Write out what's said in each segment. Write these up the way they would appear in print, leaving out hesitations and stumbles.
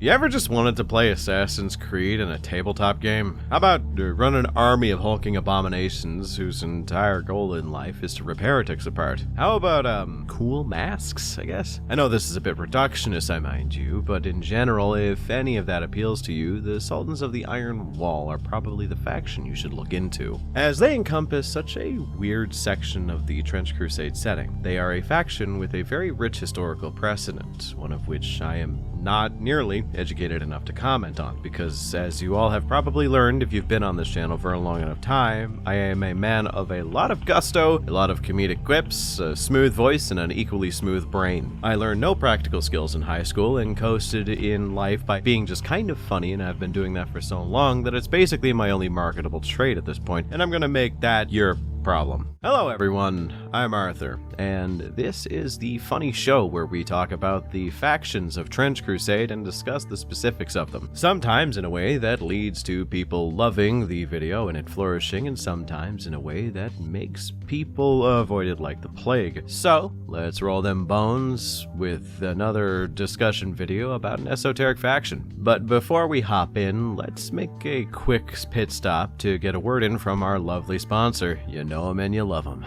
You ever just wanted to play Assassin's Creed in a tabletop game? How about run an army of hulking abominations whose entire goal in life is to rip heretics apart? How about, cool masks, I guess? I know this is a bit reductionist, I mind you, but in general, if any of that appeals to you, the Sultans of the Iron Wall are probably the faction you should look into, as they encompass such a weird section of the Trench Crusade setting. They are a faction with a very rich historical precedent, one of which I am not nearly educated enough to comment on, because as you all have probably learned if you've been on this channel for a long enough time, I am a man of a lot of gusto, a lot of comedic quips, a smooth voice, and an equally smooth brain. I learned no practical skills in high school and coasted in life by being just kind of funny, and I've been doing that for so long that it's basically my only marketable trait at this point, and I'm gonna make that your problem. Hello everyone, I'm Arthur, and this is the funny show where we talk about the factions of Trench Crusade and discuss the specifics of them. Sometimes in a way that leads to people loving the video and it flourishing, and sometimes in a way that makes people avoid it like the plague. So, let's roll them bones with another discussion video about an esoteric faction. But before we hop in, let's make a quick pit stop to get a word in from our lovely sponsor. You know them and you love them.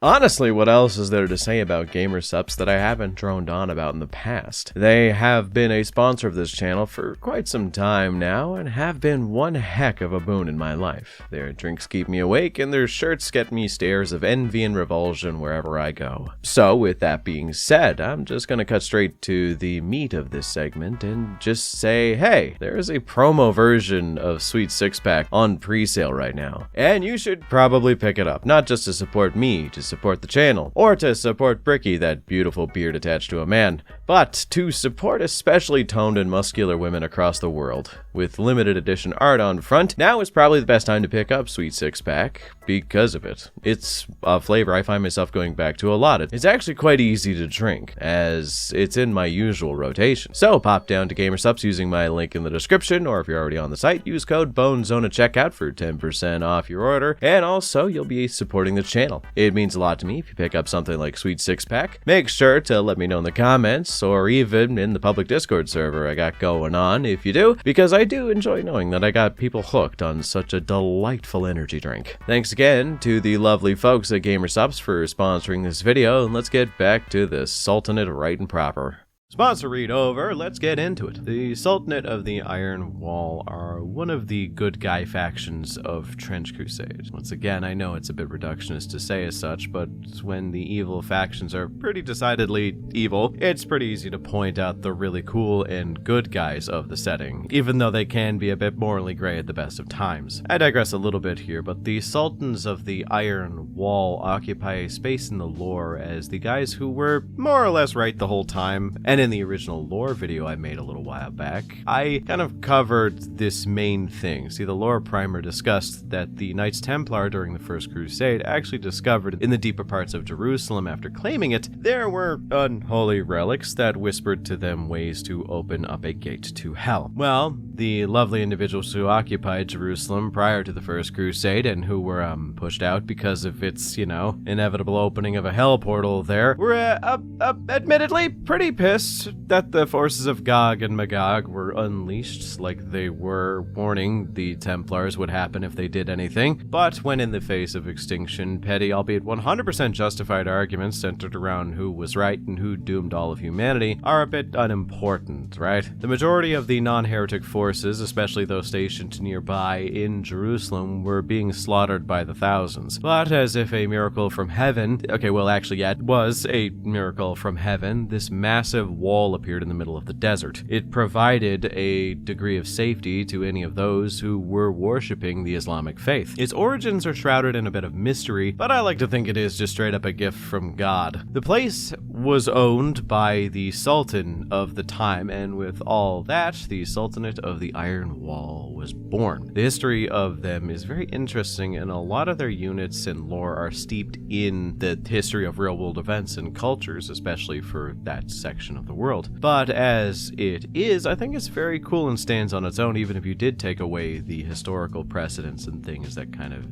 Honestly, what else is there to say about GamerSupps that I haven't droned on about in the past? They have been a sponsor of this channel for quite some time now, and have been one heck of a boon in my life. Their drinks keep me awake, and their shirts get me stares of envy and revulsion wherever I go. So, with that being said, I'm just gonna cut straight to the meat of this segment and just say, hey, there is a promo version of Sweet Six Pack on pre-sale right now, and you should probably pick it up, not just to support me, to support the channel, or to support Bricky, that beautiful beard attached to a man, but to support especially toned and muscular women across the world. With limited edition art on front, now is probably the best time to pick up Sweet Six Pack because of it. It's a flavor I find myself going back to a lot. It's actually quite easy to drink, as it's in my usual rotation. So pop down to GamerSupps using my link in the description, or if you're already on the site, use code BONEZONE at checkout for 10% off your order, and also you'll be supporting the channel. It means a lot to me if you pick up something like Sweet Six Pack. Make sure to let me know in the comments, or even in the public Discord server I got going on if you do, because I do enjoy knowing that I got people hooked on such a delightful energy drink. Thanks again to the lovely folks at GamerSupps for sponsoring this video, and let's get back to the Sultanate right and proper. Sponsor read over, let's get into it. The Sultanate of the Iron Wall are one of the good guy factions of Trench Crusade. Once again, I know it's a bit reductionist to say as such, but when the evil factions are pretty decidedly evil, it's pretty easy to point out the really cool and good guys of the setting, even though they can be a bit morally gray at the best of times. I digress a little bit here, but the Sultans of the Iron Wall occupy a space in the lore as the guys who were more or less right the whole time, and in the original lore video I made a little while back, I kind of covered this main thing. See, the lore primer discussed that the Knights Templar during the First Crusade actually discovered in the deeper parts of Jerusalem after claiming it, there were unholy relics that whispered to them ways to open up a gate to hell. Well, the lovely individuals who occupied Jerusalem prior to the First Crusade and who were pushed out because of its, inevitable opening of a hell portal there were admittedly pretty pissed that the forces of Gog and Magog were unleashed like they were, warning the Templars would happen if they did anything. But when in the face of extinction, petty, albeit 100% justified arguments centered around who was right and who doomed all of humanity are a bit unimportant, right? The majority of the non-heretic forces, especially those stationed nearby in Jerusalem, were being slaughtered by the thousands. But as if a miracle from heaven, it was a miracle from heaven, this massive wall appeared in the middle of the desert. It provided a degree of safety to any of those who were worshipping the Islamic faith. Its origins are shrouded in a bit of mystery, but I like to think it is just straight up a gift from God. The place was owned by the Sultan of the time, and with all that, the Sultanate of the Iron Wall was born. The history of them is very interesting, and a lot of their units and lore are steeped in the history of real-world events and cultures, especially for that section of the world. But as it is, I think it's very cool and stands on its own, even if you did take away the historical precedents and things that kind of,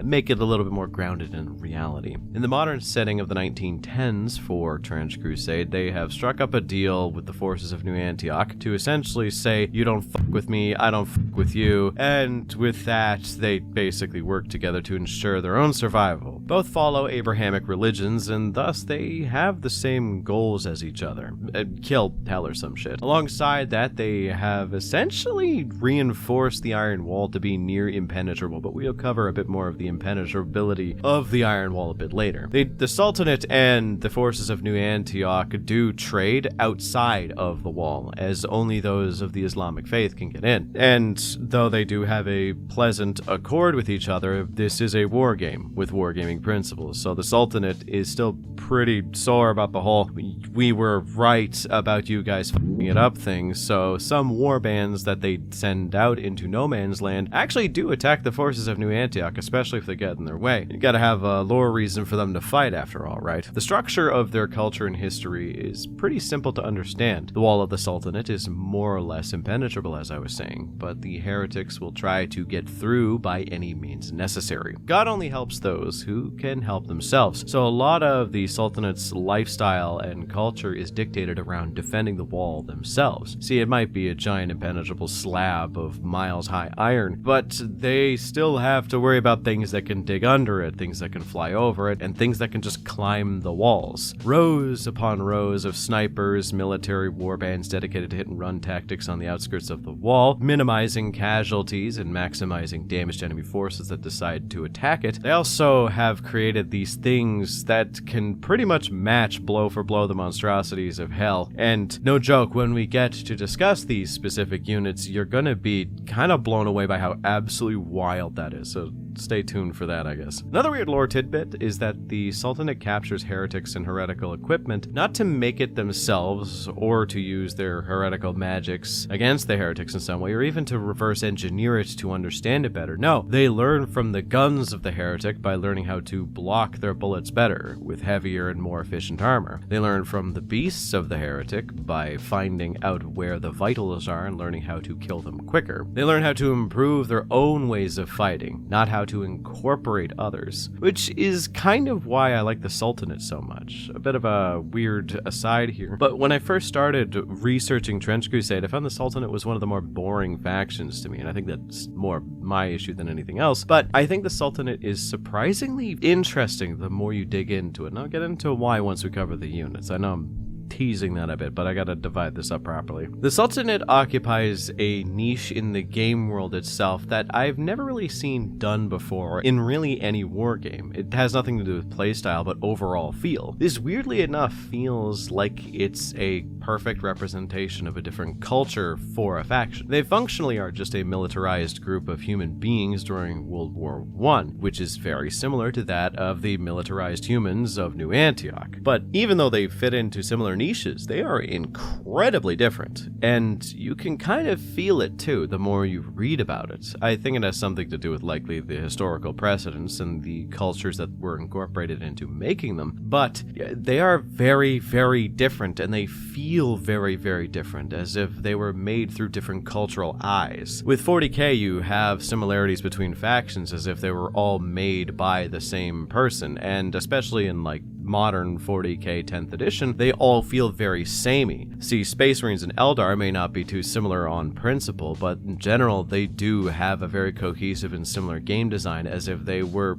make it a little bit more grounded in reality. In the modern setting of the 1910s for Trench Crusade, they have struck up a deal with the forces of New Antioch to essentially say, you don't fuck with me, I don't fuck with you, and with that, they basically work together to ensure their own survival. Both follow Abrahamic religions, and thus they have the same goals as each other. Kill hell or some shit. Alongside that, they have essentially reinforced the Iron Wall to be near impenetrable, but we'll cover a bit more of the impenetrability of the Iron Wall a bit later. The Sultanate and the forces of New Antioch do trade outside of the wall, as only those of the Islamic faith can get in. And though they do have a pleasant accord with each other, this is a war game with wargaming principles, so the Sultanate is still pretty sore about the whole we were right about you guys f***ing it up thing, so some war bands that they send out into no man's land actually do attack the forces of New Antioch, especially if they get in their way. You gotta have a lore reason for them to fight after all, right? The structure of their culture and history is pretty simple to understand. The wall of the Sultanate is more or less impenetrable, as I was saying, but the heretics will try to get through by any means necessary. God only helps those who can help themselves, so a lot of the Sultanate's lifestyle and culture is dictated around defending the wall themselves. See, it might be a giant impenetrable slab of miles-high iron, but they still have to worry about things that can dig under it, things that can fly over it, and things that can just climb the walls. Rows upon rows of snipers, military warbands dedicated to hit-and-run tactics on the outskirts of the wall, minimizing casualties and maximizing damage to enemy forces that decide to attack it. They also have created these things that can pretty much match blow for blow the monstrosities of hell. And no joke, when we get to discuss these specific units, you're gonna be kind of blown away by how absolutely wild that is. So stay tuned for that, I guess. Another weird lore tidbit is that the Sultanate captures heretics and heretical equipment not to make it themselves or to use their heretical magics against the heretics in some way, or even to reverse engineer it to understand it better. No, they learn from the guns of the heretic by learning how to block their bullets better with heavier and more efficient armor. They learn from the beasts of the heretic by finding out where the vitals are and learning how to kill them quicker. They learn how to improve their own ways of fighting, not how to incorporate others, which is kind of why I like the Sultanate so much. A bit of a weird aside here, but when I first started researching Trench Crusade, I found the Sultanate was one of the more boring factions to me, and I think that's more my issue than anything else. But I think the Sultanate is surprisingly interesting the more you dig into it, and I'll get into why once we cover the units. I know I'm teasing that a bit, but I gotta divide this up properly. The Sultanate occupies a niche in the game world itself that I've never really seen done before in really any war game. It has nothing to do with playstyle, but overall feel. This, weirdly enough, feels like it's a perfect representation of a different culture for a faction. They functionally are just a militarized group of human beings during World War I, which is very similar to that of the militarized humans of New Antioch. But even though they fit into similar niches, they are incredibly different, and you can kind of feel it too the more you read about it. I think it has something to do with likely the historical precedents and the cultures that were incorporated into making them, but they are very, very different, and they feel very, very different, as if they were made through different cultural eyes. With 40k, you have similarities between factions as if they were all made by the same person, and especially in like modern 40k 10th edition, they all feel very samey. See, Space Marines and Eldar may not be too similar on principle, but in general, they do have a very cohesive and similar game design, as if they were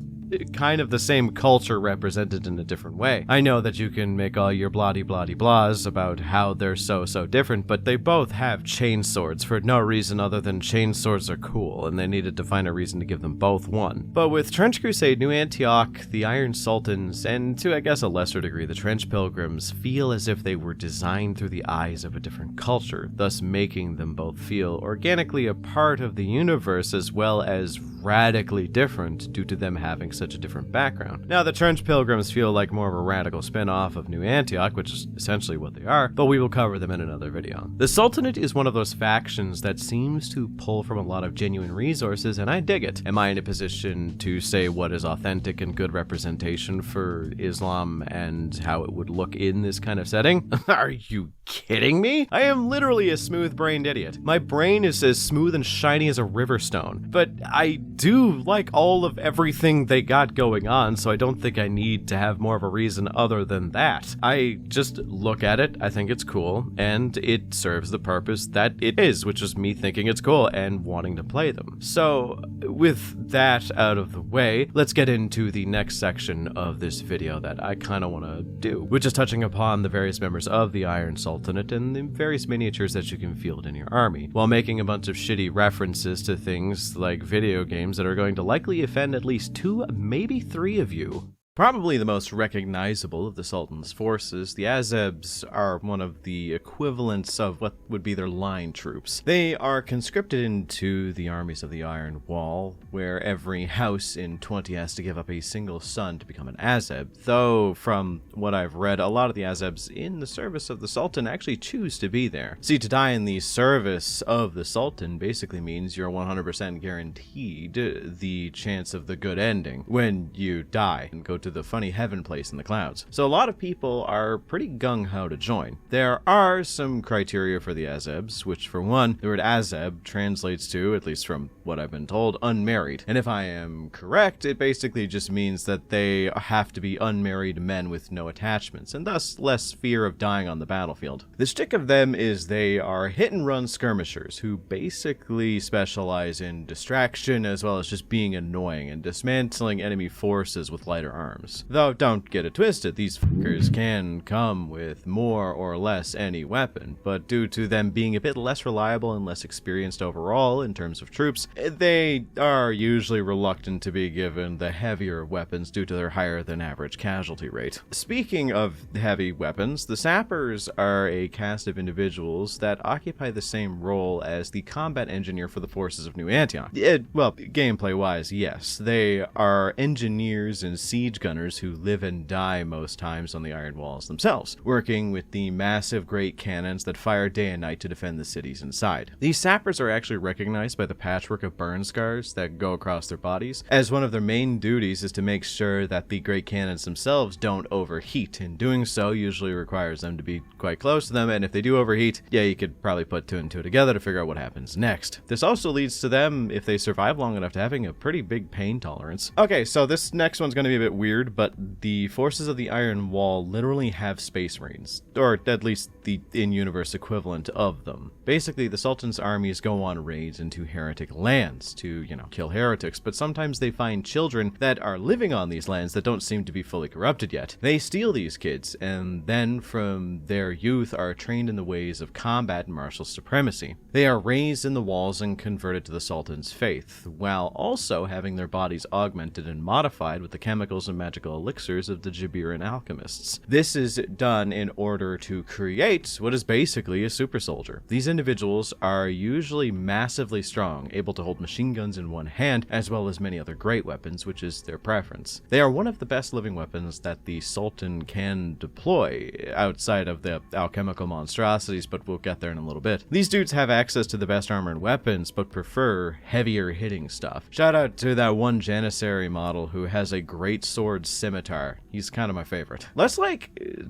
kind of the same culture represented in a different way. I know that you can make all your blahs about how they're so different, but they both have chainswords for no reason other than chainswords are cool, and they needed to find a reason to give them both one. But with Trench Crusade, New Antioch, the Iron Sultans, and to I guess a lesser degree the Trench Pilgrims, feel as if they were designed through the eyes of a different culture, thus making them both feel organically a part of the universe as well as radically different due to them having such a different background. Now, the Trench Pilgrims feel like more of a radical spin-off of New Antioch, which is essentially what they are, but we will cover them in another video. The Sultanate is one of those factions that seems to pull from a lot of genuine resources, and I dig it. Am I in a position to say what is authentic and good representation for Islam and how it would look in this kind of setting? Are you kidding me? I am literally a smooth-brained idiot. My brain is as smooth and shiny as a river stone. But I do like all of everything they got going on, so I don't think I need to have more of a reason other than that. I just look at it, I think it's cool, and it serves the purpose that it is, which is me thinking it's cool and wanting to play them. So, with that out of the way, let's get into the next section of this video that I kind of want to do, which is touching upon the various members of the Iron Sultanate and the various miniatures that you can field in your army, while making a bunch of shitty references to things like video games that are going to likely offend at least 2, maybe 3 of you. Probably the most recognizable of the Sultan's forces, the Azebs are one of the equivalents of what would be their line troops. They are conscripted into the armies of the Iron Wall, where every house in 20 has to give up a single son to become an Azeb, though from what I've read, a lot of the Azebs in the service of the Sultan actually choose to be there. See, to die in the service of the Sultan basically means you're 100% guaranteed the chance of the good ending when you die and go to the funny heaven place in the clouds. So a lot of people are pretty gung-ho to join. There are some criteria for the Azebs, which for one, the word Azeb translates to, at least from what I've been told, unmarried. And if I am correct, it basically just means that they have to be unmarried men with no attachments, and thus less fear of dying on the battlefield. The shtick of them is they are hit-and-run skirmishers who basically specialize in distraction as well as just being annoying and dismantling enemy forces with lighter arms. Though, don't get it twisted, these fuckers can come with more or less any weapon, but due to them being a bit less reliable and less experienced overall in terms of troops, they are usually reluctant to be given the heavier weapons due to their higher than average casualty rate. Speaking of heavy weapons, the Sappers are a cast of individuals that occupy the same role as the combat engineer for the forces of New Antioch. Well, gameplay-wise, yes. They are engineers and siege gunners who live and die most times on the Iron Walls themselves, working with the massive great cannons that fire day and night to defend the cities inside. These sappers are actually recognized by the patchwork of burn scars that go across their bodies, as one of their main duties is to make sure that the great cannons themselves don't overheat, and doing so usually requires them to be quite close to them, and if they do overheat, yeah, you could probably put 2 and 2 together to figure out what happens next. This also leads to them, if they survive long enough, to having a pretty big pain tolerance. Okay, so this next one's going to be a bit weird, but the forces of the Iron Wall literally have space marines, or at least the in-universe equivalent of them. Basically, the Sultan's armies go on raids into heretic lands to, kill heretics, but sometimes they find children that are living on these lands that don't seem to be fully corrupted yet. They steal these kids, and then from their youth are trained in the ways of combat and martial supremacy. They are raised in the walls and converted to the Sultan's faith, while also having their bodies augmented and modified with the chemicals and magical elixirs of the Jabiran Alchemists. This is done in order to create what is basically a super soldier. These individuals are usually massively strong, able to hold machine guns in one hand, as well as many other great weapons, which is their preference. They are one of the best living weapons that the Sultan can deploy, outside of the alchemical monstrosities, but we'll get there in a little bit. These dudes have access to the best armor and weapons, but prefer heavier hitting stuff. Shout out to that one Janissary model who has a great sword scimitar. He's kind of my favorite. Let's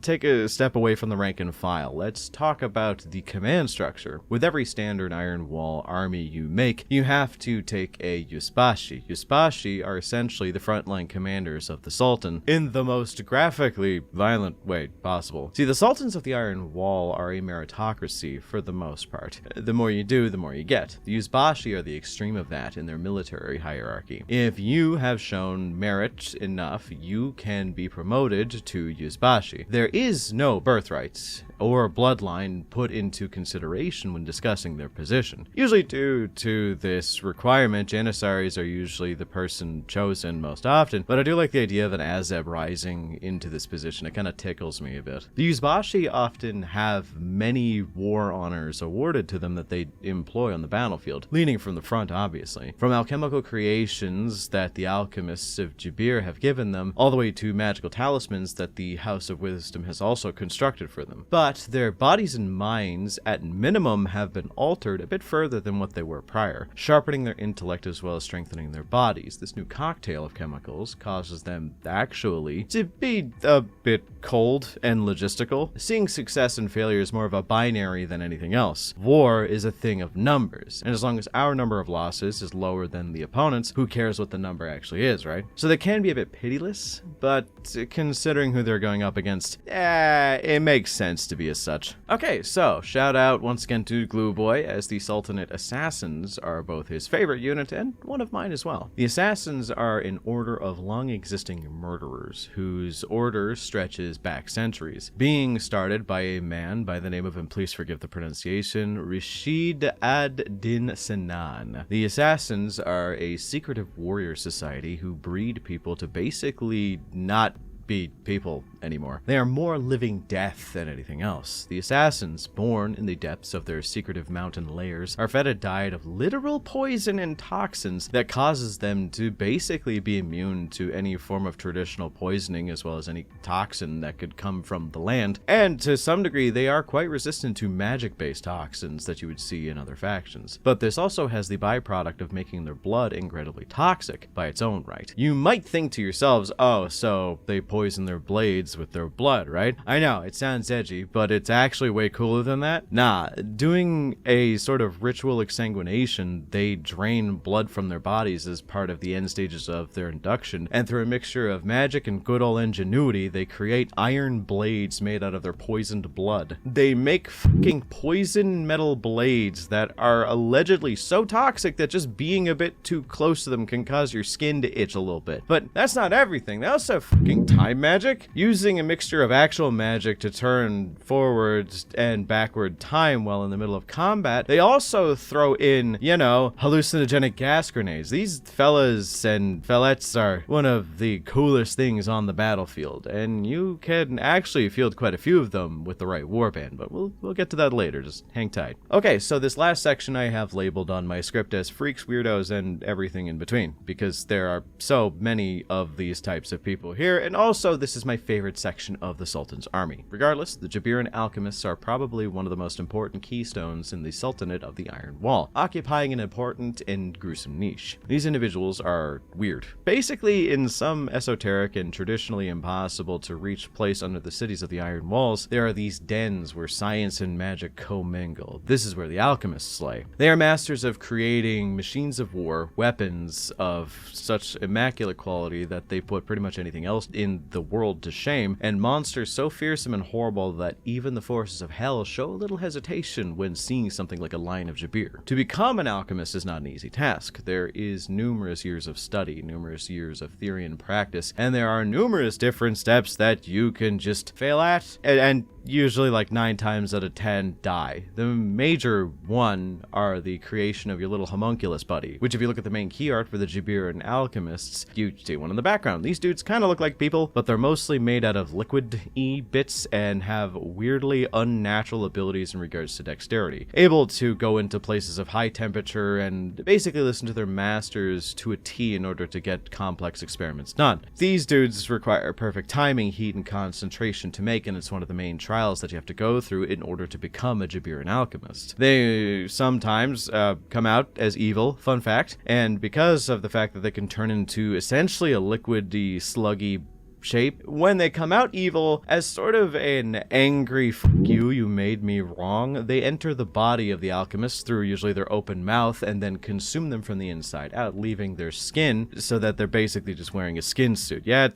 take a step away from the rank and file. Let's talk about the command structure. With every standard Iron Wall army you make, you have to take a Yuzbashi. Yuzbashi are essentially the frontline commanders of the Sultan in the most graphically violent way possible. See, the Sultans of the Iron Wall are a meritocracy for the most part. The more you do, the more you get. The Yuzbashi are the extreme of that in their military hierarchy. If you have shown merit enough, you can be promoted to Yuzbashi. There is no birthrights or bloodline put into consideration when discussing their position. Usually due to this requirement, Janissaries are usually the person chosen most often, but I do like the idea of an Azeb rising into this position. It kind of tickles me a bit. The Yuzbashi often have many war honors awarded to them that they employ on the battlefield, leading from the front obviously. From alchemical creations that the Alchemists of Jabir have given them, them, all the way to magical talismans that the House of Wisdom has also constructed for them. But their bodies and minds, at minimum, have been altered a bit further than what they were prior, sharpening their intellect as well as strengthening their bodies. This new cocktail of chemicals causes them actually to be a bit cold and logistical. Seeing success and failure is more of a binary than anything else. War is a thing of numbers, and as long as our number of losses is lower than the opponent's, who cares what the number actually is, right? So they can be a bit pitiless, but considering who they're going up against, it makes sense to be as such. Okay, so shout out once again to Glue Boy, as the Sultanate Assassins are both his favorite unit and one of mine as well. The Assassins are an order of long-existing murderers whose order stretches back centuries, being started by a man by the name of, and please forgive the pronunciation, Rashid ad-Din Sinan. The Assassins are a secretive warrior society who breed people to basically not be people anymore. They are more living death than anything else. The assassins, born in the depths of their secretive mountain lairs, are fed a diet of literal poison and toxins that causes them to basically be immune to any form of traditional poisoning, as well as any toxin that could come from the land. And to some degree, they are quite resistant to magic-based toxins that you would see in other factions. But this also has the byproduct of making their blood incredibly toxic by its own right. You might think to yourselves, oh, so they poison their blades with their blood, right? I know, it sounds edgy, but it's actually way cooler than that. Nah, doing a sort of ritual exsanguination, they drain blood from their bodies as part of the end stages of their induction, and through a mixture of magic and good old ingenuity, they create iron blades made out of their poisoned blood. They make fucking poison metal blades that are allegedly so toxic that just being a bit too close to them can cause your skin to itch a little bit. But that's not everything. They also have fucking time magic, using a mixture of actual magic to turn forwards and backward time while in the middle of combat. They also throw in, you know, hallucinogenic gas grenades. These fellas and fellettes are one of the coolest things on the battlefield, and you can actually field quite a few of them with the right warband, but we'll get to that later. Just hang tight. Okay, so this last section I have labeled on my script as freaks, weirdos, and everything in between, because there are so many of these types of people here, and also this is my favorite section of the Sultan's army. Regardless, the Jabiran Alchemists are probably one of the most important keystones in the Sultanate of the Iron Wall, occupying an important and gruesome niche. These individuals are weird. Basically, in some esoteric and traditionally impossible to reach place under the cities of the Iron Walls, there are these dens where science and magic commingle. This is where the Alchemists slay. They are masters of creating machines of war, weapons of such immaculate quality that they put pretty much anything else in the world to shame, and monsters so fearsome and horrible that even the forces of hell show a little hesitation when seeing something like a line of Jabir. To become an alchemist is not an easy task. There is numerous years of study, numerous years of theory and practice, and there are numerous different steps that you can just fail at, and usually like 9 times out of 10 die. The major one are the creation of your little homunculus buddy, which if you look at the main key art for the Jabir and Alchemists, you see one in the background. These dudes kind of look like people, but they're mostly made out of liquid-y bits and have weirdly unnatural abilities in regards to dexterity, able to go into places of high temperature and basically listen to their masters to a T in order to get complex experiments done. These dudes require perfect timing, heat, and concentration to make, and it's one of the main trials that you have to go through in order to become a Jabiran alchemist. They sometimes come out as evil, fun fact, and because of the fact that they can turn into essentially a liquidy, sluggy shape, when they come out evil as sort of an angry fuck you, you made me wrong, they enter the body of the alchemists through usually their open mouth and then consume them from the inside out, leaving their skin so that they're basically just wearing a skin suit. Yeah,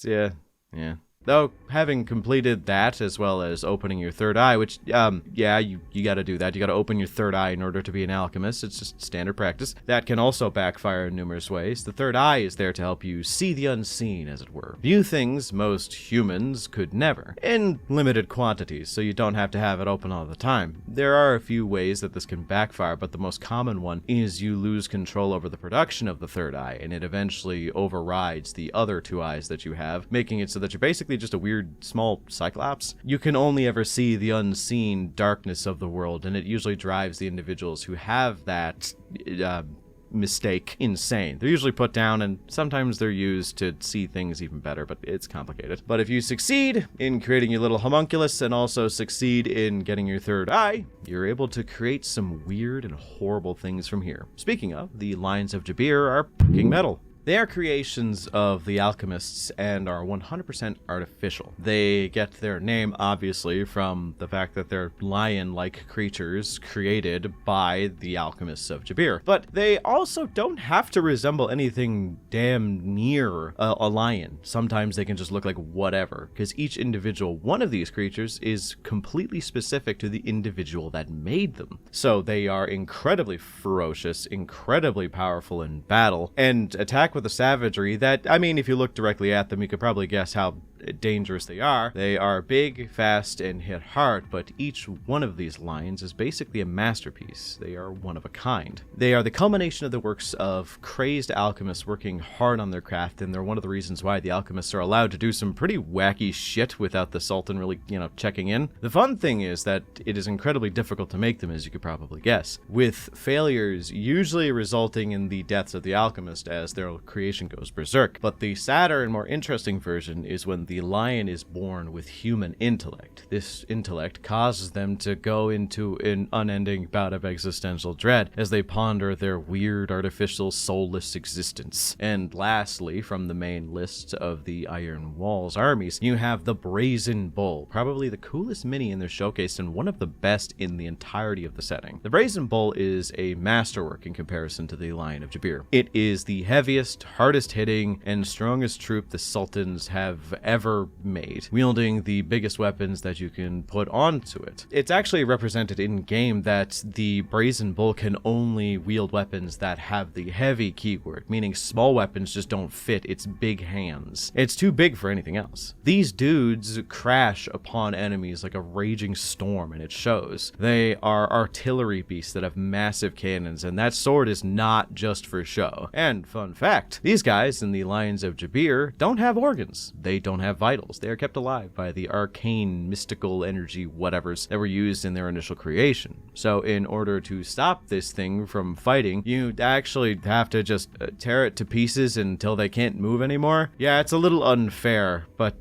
yeah. Though, having completed that, as well as opening your third eye, which, yeah, you gotta do that. You gotta open your third eye in order to be an alchemist. It's just standard practice. That can also backfire in numerous ways. The third eye is there to help you see the unseen, as it were. View things most humans could never, in limited quantities, so you don't have to have it open all the time. There are a few ways that this can backfire, but the most common one is you lose control over the production of the third eye, and it eventually overrides the other 2 eyes that you have, making it so that you're basically just a weird small cyclops. You can only ever see the unseen darkness of the world, and it usually drives the individuals who have that mistake insane. They're usually put down, and sometimes they're used to see things even better, but it's complicated. But if you succeed in creating your little homunculus and also succeed in getting your third eye, you're able to create some weird and horrible things from here. Speaking of, the Lions of Jabir are fucking metal. They are creations of the Alchemists and are 100% artificial. They get their name, obviously, from the fact that they're lion-like creatures created by the Alchemists of Jabir. But they also don't have to resemble anything damn near a lion. Sometimes they can just look like whatever, because each individual one of these creatures is completely specific to the individual that made them. So they are incredibly ferocious, incredibly powerful in battle, and attack with a savagery that, I mean, if you look directly at them, you could probably guess how dangerous they are. They are big, fast, and hit hard, but each one of these lions is basically a masterpiece. They are one of a kind. They are the culmination of the works of crazed alchemists working hard on their craft, and they're one of the reasons why the alchemists are allowed to do some pretty wacky shit without the Sultan really, checking in. The fun thing is that it is incredibly difficult to make them, as you could probably guess, with failures usually resulting in the deaths of the alchemist as their creation goes berserk. But the sadder and more interesting version is when the lion is born with human intellect. This intellect causes them to go into an unending bout of existential dread as they ponder their weird, artificial, soulless existence. And lastly, from the main list of the Iron Wall's armies, you have the Brazen Bull, probably the coolest mini in their showcase and one of the best in the entirety of the setting. The Brazen Bull is a masterwork in comparison to the Lion of Jabir. It is the heaviest, hardest hitting, and strongest troop the Sultans have ever made, wielding the biggest weapons that you can put onto it. It's actually represented in game that the Brazen Bull can only wield weapons that have the heavy keyword, meaning small weapons just don't fit its big hands. It's too big for anything else. These dudes crash upon enemies like a raging storm, and it shows. They are artillery beasts that have massive cannons, and that sword is not just for show. And fun fact, these guys in the Lions of Jabir don't have organs. They don't have vitals. They are kept alive by the arcane, mystical energy whatevers that were used in their initial creation. So in order to stop this thing from fighting, you actually have to just tear it to pieces until they can't move anymore. Yeah, it's a little unfair, but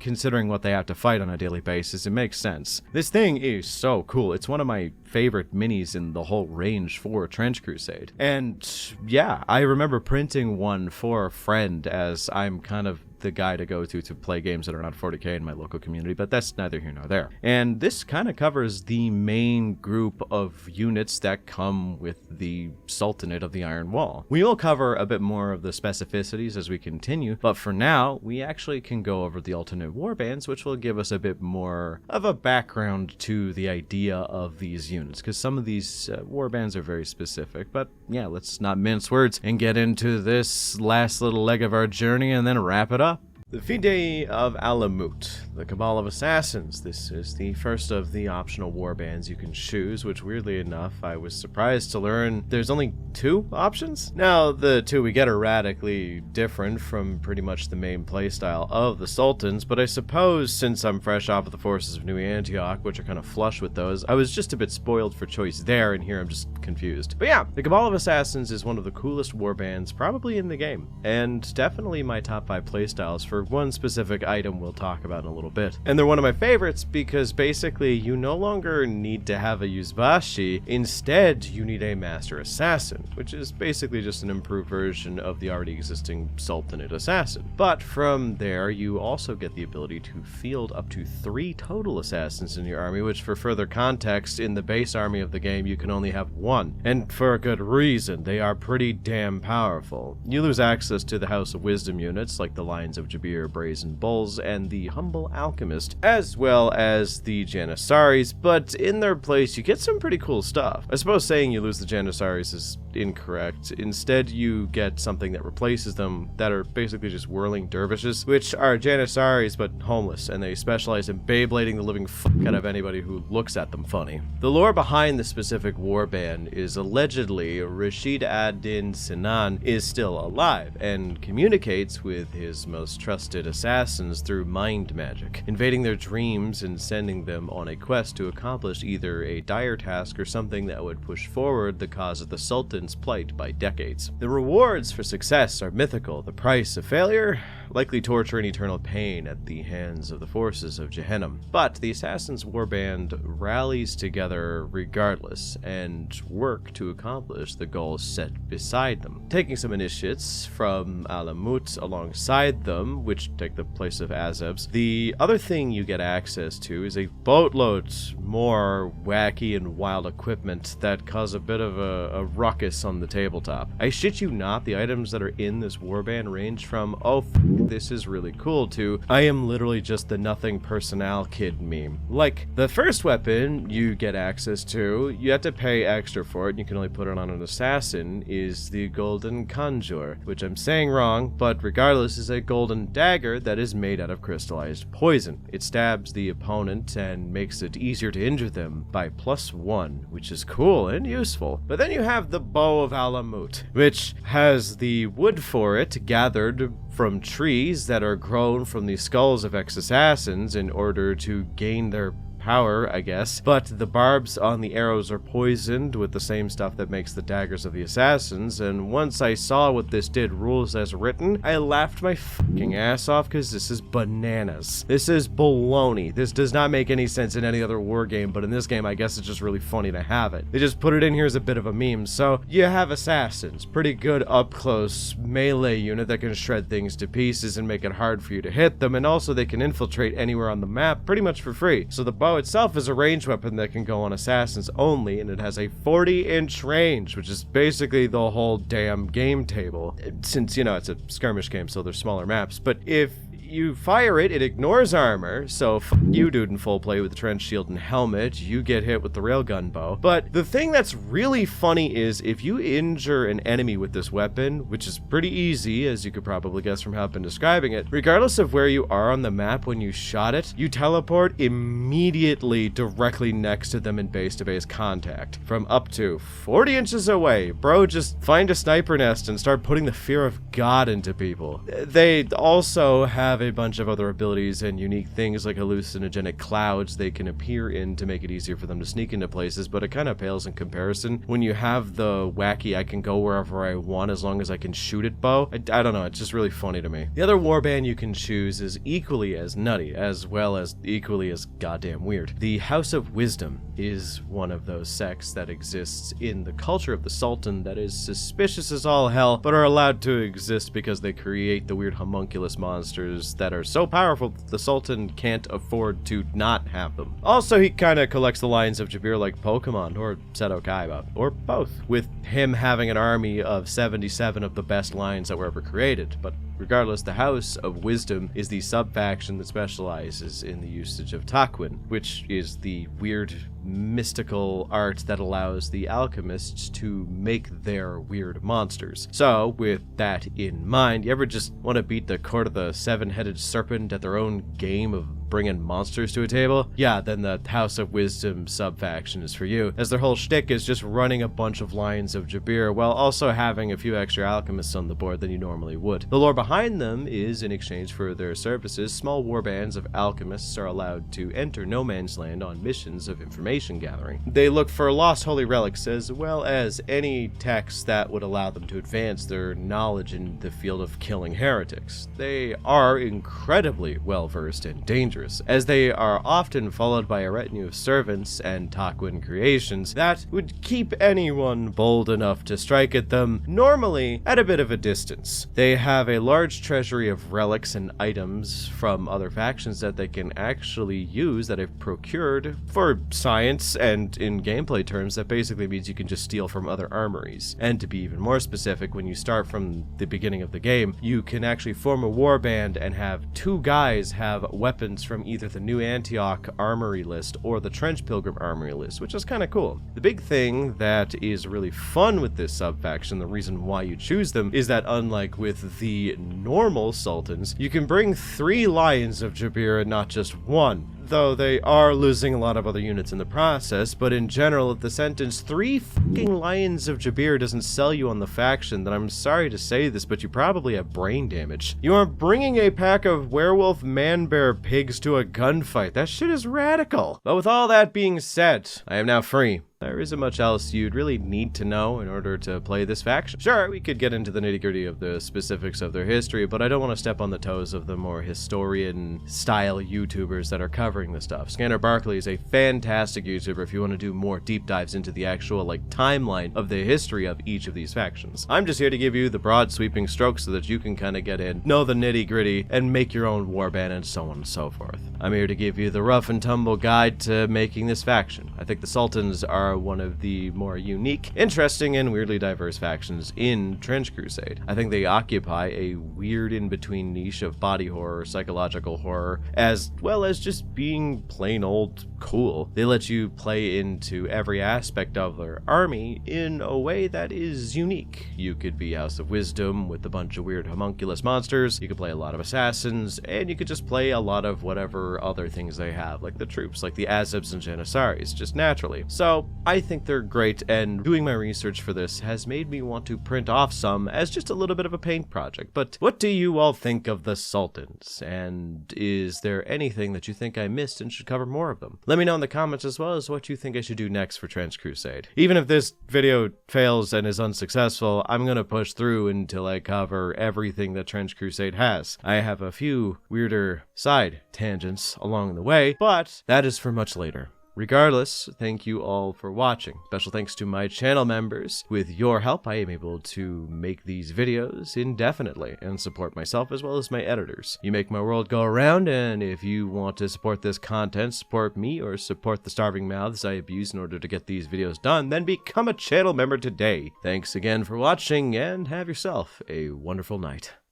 considering what they have to fight on a daily basis, it makes sense. This thing is so cool. It's one of my favorite minis in the whole range for Trench Crusade. And yeah, I remember printing one for a friend, as I'm kind of the guy to go to play games that are not 40k in my local community, but that's neither here nor there. And this kind of covers the main group of units that come with the Sultanate of the Iron Wall. We will cover a bit more of the specificities as we continue, but for now, we actually can go over the alternate warbands, which will give us a bit more of a background to the idea of these units, because some of these warbands are very specific. But yeah, let's not mince words and get into this last little leg of our journey and then wrap it up. The Fide of Alamut, the Cabal of Assassins. This is the first of the optional warbands you can choose, which weirdly enough, I was surprised to learn there's only 2 options. Now, the 2 we get are radically different from pretty much the main playstyle of the Sultans, but I suppose since I'm fresh off of the forces of New Antioch, which are kind of flush with those, I was just a bit spoiled for choice there, and here I'm just confused. But yeah, the Cabal of Assassins is one of the coolest warbands probably in the game, and definitely my top 5 playstyles for one specific item we'll talk about in a little bit. And they're one of my favorites because basically you no longer need to have a Yuzbashi, instead you need a Master Assassin, which is basically just an improved version of the already existing Sultanate Assassin. But from there you also get the ability to field up to 3 total assassins in your army, which for further context, in the base army of the game you can only have 1. And for a good reason, they are pretty damn powerful. You lose access to the House of Wisdom units like the Lions of Jabir, Brazen Bulls, and the Humble Alchemist, as well as the Janissaries, but in their place you get some pretty cool stuff. I suppose saying you lose the Janissaries is incorrect. Instead, you get something that replaces them that are basically just whirling dervishes, which are Janissaries but homeless, and they specialize in Beyblading the living fuck out of anybody who looks at them funny. The lore behind the specific warband is allegedly Rashid ad-Din Sinan is still alive and communicates with his most trusted assassins through mind magic, invading their dreams and sending them on a quest to accomplish either a dire task or something that would push forward the cause of the Sultan weapon's plight by decades. The rewards for success are mythical. The price of failure? Likely torture and eternal pain at the hands of the forces of Gehenna. But the Assassin's Warband rallies together regardless and work to accomplish the goals set beside them, taking some initiates from Alamut alongside them, which take the place of Azebs. The other thing you get access to is a boatload more wacky and wild equipment that cause a bit of a ruckus on the tabletop. I shit you not, the items that are in this warband range from, oh, this is really cool, to I am literally just the nothing personnel kid meme. Like, the first weapon you get access to, you have to pay extra for it, and you can only put it on an assassin, is the Golden Conjure, which I'm saying wrong, but regardless is a golden dagger that is made out of crystallized poison. It stabs the opponent and makes it easier to injure them by +1, which is cool and useful. But then you have the Bow of Alamut, which has the wood for it gathered from trees that are grown from the skulls of ex-assassins in order to gain their power, I guess, but the barbs on the arrows are poisoned with the same stuff that makes the daggers of the assassins, and once I saw what this did rules as written, I laughed my fucking ass off because this is bananas. This is baloney. This does not make any sense in any other war game, but in this game I guess it's just really funny to have it. They just put it in here as a bit of a meme. So you have assassins, pretty good up close melee unit that can shred things to pieces and make it hard for you to hit them, and also they can infiltrate anywhere on the map pretty much for free. So the bow itself is a ranged weapon that can go on assassins only, and it has a 40-inch range, which is basically the whole damn game table, since, you know, it's a skirmish game, so there's smaller maps. But if you fire it, it ignores armor, so you dude in full play with the trench shield and helmet, you get hit with the railgun bow. But the thing that's really funny is if you injure an enemy with this weapon, which is pretty easy, as you could probably guess from how I've been describing it, regardless of where you are on the map when you shot it, you teleport immediately directly next to them in base-to-base contact, from up to 40 inches away. Bro, just find a sniper nest and start putting the fear of God into people. They also have a bunch of other abilities and unique things like hallucinogenic clouds they can appear in to make it easier for them to sneak into places, but it kind of pales in comparison when you have the wacky I can go wherever I want as long as I can shoot it bow. I don't know, it's just really funny to me. The other warband you can choose is equally as nutty, as well as equally as goddamn weird. The House of Wisdom is one of those sects that exists in the culture of the Sultan that is suspicious as all hell, but are allowed to exist because they create the weird homunculus monsters that are so powerful that the Sultan can't afford to not have them. Also, he kind of collects the Lions of Jabir like Pokemon, or Seto Kaiba, or both, with him having an army of 77 of the best lions that were ever created. But regardless, the House of Wisdom is the sub-faction that specializes in the usage of Takwin, which is the weird mystical art that allows the alchemists to make their weird monsters. So, with that in mind, you ever just want to beat the court of the seven-headed serpent at their own game of bringing monsters to a table? Yeah, then the House of Wisdom sub-faction is for you, as their whole shtick is just running a bunch of Lions of Jabir while also having a few extra alchemists on the board than you normally would. The lore behind them is, in exchange for their services, small warbands of alchemists are allowed to enter no man's land on missions of information gathering. They look for lost holy relics as well as any texts that would allow them to advance their knowledge in the field of killing heretics. They are incredibly well-versed and dangerous, as they are often followed by a retinue of servants and Takwin creations that would keep anyone bold enough to strike at them, normally at a bit of a distance. They have a large treasury of relics and items from other factions that they can actually use that they've procured for science, and in gameplay terms that basically means you can just steal from other armories. And to be even more specific, when you start from the beginning of the game, you can actually form a warband and have two guys have weapons from either the New Antioch armory list or the Trench Pilgrim armory list, which is kind of cool. The big thing that is really fun with this sub-faction, the reason why you choose them, is that unlike with the normal sultans, you can bring 3 Lions of Jabir and not just 1. Though they are losing a lot of other units in the process, but in general, if the sentence 3 fucking Lions of Jabir doesn't sell you on the faction, then I'm sorry to say this, but you probably have brain damage. You are bringing a pack of werewolf man-bear pigs to a gunfight. That shit is radical. But with all that being said, I am now free. There isn't much else you'd really need to know in order to play this faction. Sure, we could get into the nitty-gritty of the specifics of their history, but I don't want to step on the toes of the more historian-style YouTubers that are covering this stuff. Scanner Barkley is a fantastic YouTuber if you want to do more deep dives into the actual, timeline of the history of each of these factions. I'm just here to give you the broad sweeping strokes so that you can kind of get in, know the nitty-gritty, and make your own warband and so on and so forth. I'm here to give you the rough and tumble guide to making this faction. I think the Sultans are one of the more unique, interesting, and weirdly diverse factions in Trench Crusade. I think they occupy a weird in-between niche of body horror, psychological horror, as well as just being plain old cool. They let you play into every aspect of their army in a way that is unique. You could be House of Wisdom with a bunch of weird homunculus monsters, you could play a lot of assassins, and you could just play a lot of whatever other things they have, like the troops, like the Azebs and Janissaries, just naturally. So I think they're great, and doing my research for this has made me want to print off some as just a little bit of a paint project. But what do you all think of the Sultans? And is there anything that you think I missed and should cover more of them? Let me know in the comments, as well as what you think I should do next for Trench Crusade. Even if this video fails and is unsuccessful, I'm gonna push through until I cover everything that Trench Crusade has. I have a few weirder side tangents along the way, but that is for much later. Regardless, thank you all for watching. Special thanks to my channel members. With your help, I am able to make these videos indefinitely and support myself as well as my editors. You make my world go around, and if you want to support this content, support me, or support the starving mouths I abuse in order to get these videos done, then become a channel member today. Thanks again for watching, and have yourself a wonderful night.